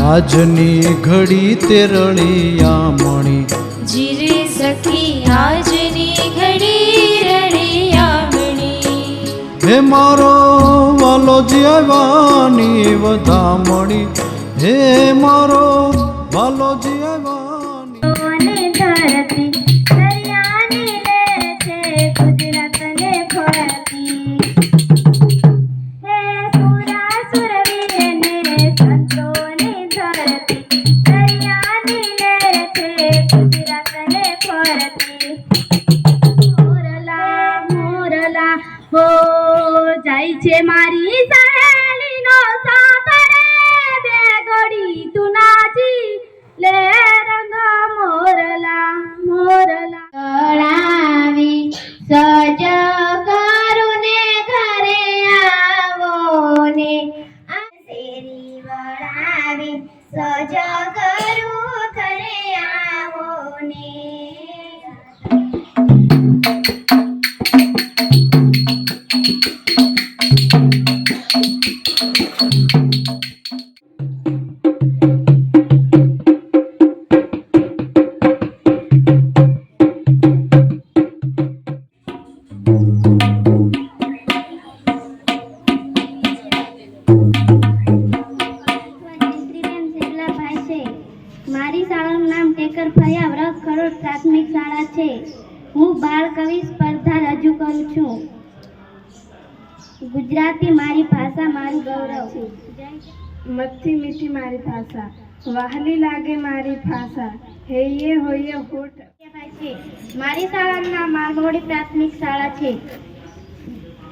આજની ઘડી તે રળિયામણી જીરે સખી આજની ઘડી રળિયામણી હે મારો વાલો જીવાની વધામણી હે મારો વાલો જીવાની ધરતી દરિયાની લે છે ગુજરાતને ફરતી હે સુરા સુરવીરને સંતોની ધરતી દરિયાની લે છે ગુજરાતને ફરતી મોરલા મોરલા હો જાય છે મારી સહેલીનો સાથ રે બે ઘડી તું નાચી લે રંગ મોરલા મોરલા તળાવી સજ કરું ને ઘરે આવો ને શેરી વળાવી સજ કરું ઘરે આવો ને મારી શાળાનું નામ ટેકર ફળિયા વ્રત ખરોડ પ્રાથમિક શાળા છે. હું બાળ કવિ સ્પર્ધા રજૂ કરું છું. ગુજરાતી મારી ભાષા મારું ગૌરવ. મથી મીઠી મારી ભાષા, વહાલી લાગે મારી ભાષા, હૈયે હોઈએ હોઠ. મારી શાળાનું નામ માલમોડી પ્રાથમિક શાળા છે.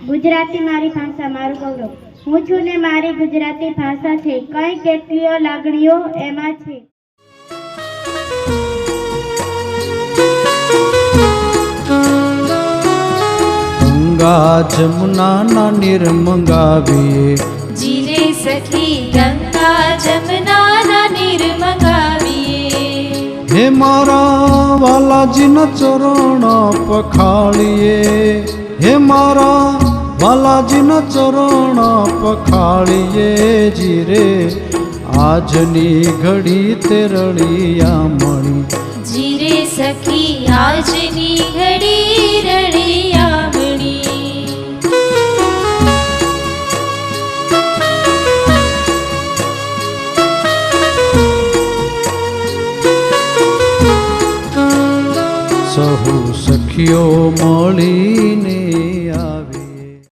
ગુજરાતી મારી ભાષા મારું ગૌરવ. હું છું ને મારી ગુજરાતી ભાષા છે. કઈ કેટલીઓ લાગણીઓ એમાં છે. ગંગા જમુનાના નીર મંગાવીએ જીરે સખી ગંગા જમનાના નીર મંગાવીએ હે મારા વાલાજીના ચરણ પખાળીએ હે મારા વાલાજીના ચરણ પખાળીએ જીરે આજની ઘડી તે રળિયામણી જીરે સખી આજની ઘડી રળિયામણી સહુ સખીઓ મળીને